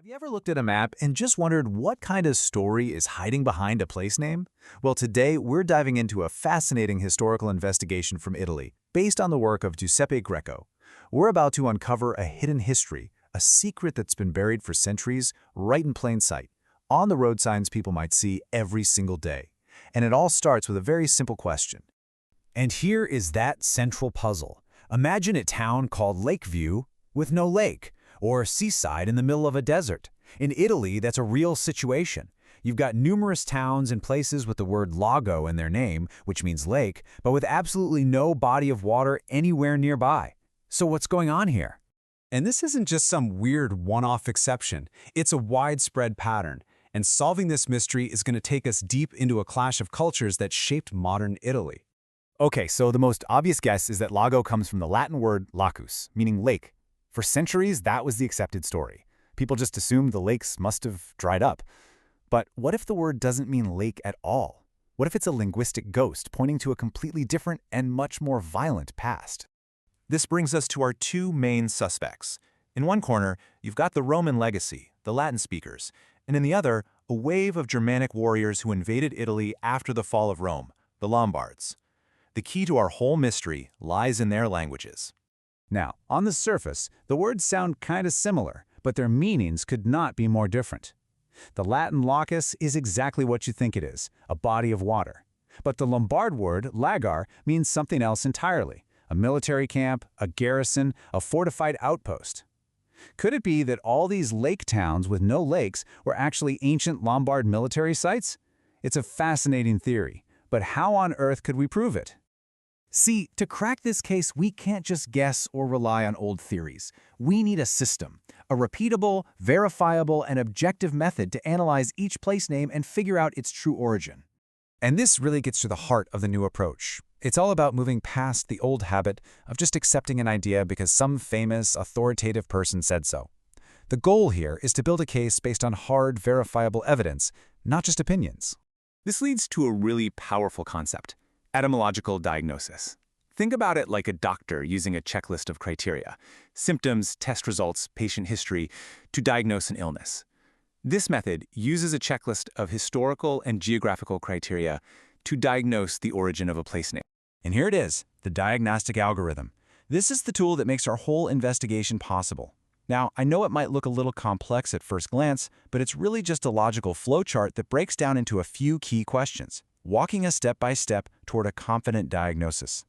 Have you ever looked at a map and just wondered what kind of story is hiding behind a place name? Well, today we're diving into a fascinating historical investigation from Italy, based on the work of Giuseppe Greco. We're about to uncover a hidden history, a secret that's been buried for centuries, right in plain sight, on the road signs people might see every single day. And it all starts with a very simple question. And here is that central puzzle. Imagine a town called Lakeview with no lake, or seaside in the middle of a desert. In Italy, that's a real situation. You've got numerous towns and places with the word lago in their name, which means lake, but with absolutely no body of water anywhere nearby. So what's going on here? And this isn't just some weird one-off exception. It's a widespread pattern. And solving this mystery is going to take us deep into a clash of cultures that shaped modern Italy. Okay, so the most obvious guess is that lago comes from the Latin word lacus, meaning lake. For centuries, that was the accepted story. People just assumed the lakes must have dried up. But what if the word doesn't mean lake at all? What if it's a linguistic ghost pointing to a completely different and much more violent past? This brings us to our two main suspects. In one corner, you've got the Roman legacy, the Latin speakers, and in the other, a wave of Germanic warriors who invaded Italy after the fall of Rome, the Lombards. The key to our whole mystery lies in their languages. Now, on the surface, the words sound kind of similar, but their meanings could not be more different. The Latin lacus is exactly what you think it is, a body of water. But the Lombard word, lagar, means something else entirely, a military camp, a garrison, a fortified outpost. Could it be that all these lake towns with no lakes were actually ancient Lombard military sites? It's a fascinating theory, but how on earth could we prove it? See, to crack this case, we can't just guess or rely on old theories. We need a system, a repeatable, verifiable, and objective method to analyze each place name and figure out its true origin. And this really gets to the heart of the new approach. It's all about moving past the old habit of just accepting an idea because some famous, authoritative person said so. The goal here is to build a case based on hard, verifiable evidence, not just opinions. This leads to a really powerful concept: etymological diagnosis. Think about it like a doctor using a checklist of criteria, symptoms, test results, patient history, to diagnose an illness. This method uses a checklist of historical and geographical criteria to diagnose the origin of a place name. And here it is, the diagnostic algorithm. This is the tool that makes our whole investigation possible. Now, I know it might look a little complex at first glance, but it's really just a logical flowchart that breaks down into a few key questions, walking us step by step toward a confident diagnosis.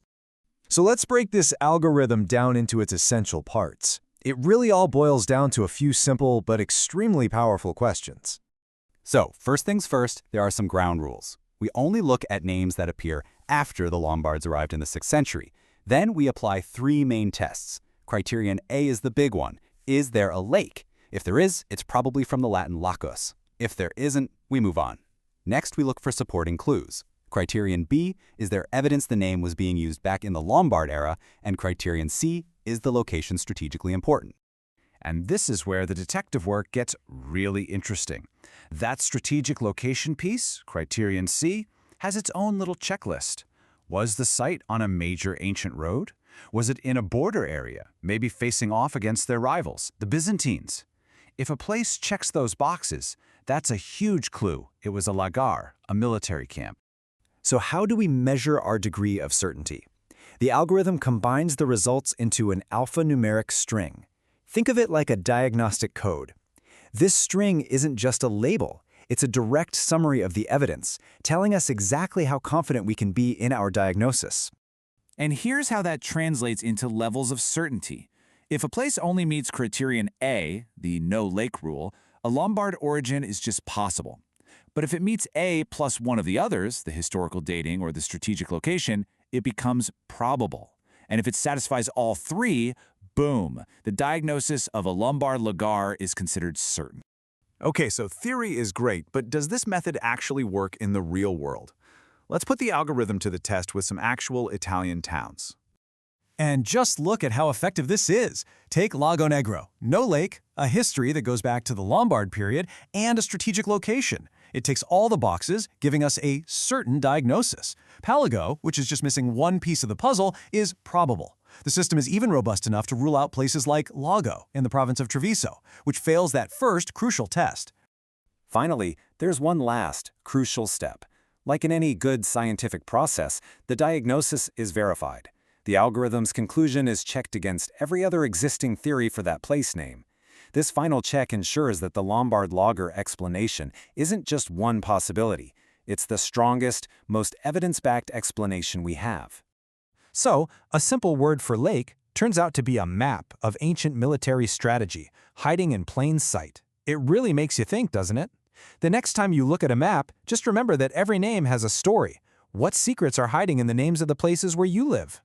So let's break this algorithm down into its essential parts. It really all boils down to a few simple but extremely powerful questions. So, first things first, there are some ground rules. We only look at names that appear after the Lombards arrived in the 6th century. Then we apply three main tests. Criterion A is the big one. Is there a lake? If there is, it's probably from the Latin lacus. If there isn't, we move on. Next, we look for supporting clues. Criterion B is there evidence the name was being used back in the Lombard era, and criterion C is the location strategically important. And this is where the detective work gets really interesting. That strategic location piece, criterion C, has its own little checklist. Was the site on a major ancient road? Was it in a border area, maybe facing off against their rivals, the Byzantines? If a place checks those boxes, that's a huge clue. It was a lagar, a military camp. So how do we measure our degree of certainty? The algorithm combines the results into an alphanumeric string. Think of it like a diagnostic code. This string isn't just a label. It's a direct summary of the evidence, telling us exactly how confident we can be in our diagnosis. And here's how that translates into levels of certainty. If a place only meets criterion A, the no lake rule, a Lombard origin is just possible. But if it meets A plus one of the others, the historical dating or the strategic location, it becomes probable. And if it satisfies all three, boom, the diagnosis of a Lombard Lakar is considered certain. Okay, so theory is great, but does this method actually work in the real world? Let's put the algorithm to the test with some actual Italian towns. And just look at how effective this is. Take Lago Negro, no lake, a history that goes back to the Lombard period, and a strategic location. It ticks all the boxes, giving us a certain diagnosis. Palago, which is just missing one piece of the puzzle, is probable. The system is even robust enough to rule out places like Lago in the province of Treviso, which fails that first crucial test. Finally, there's one last, crucial step. Like in any good scientific process, the diagnosis is verified. The algorithm's conclusion is checked against every other existing theory for that place name. This final check ensures that the Lombard Lager explanation isn't just one possibility. It's the strongest, most evidence-backed explanation we have. So, a simple word for lake turns out to be a map of ancient military strategy, hiding in plain sight. It really makes you think, doesn't it? The next time you look at a map, just remember that every name has a story. What secrets are hiding in the names of the places where you live?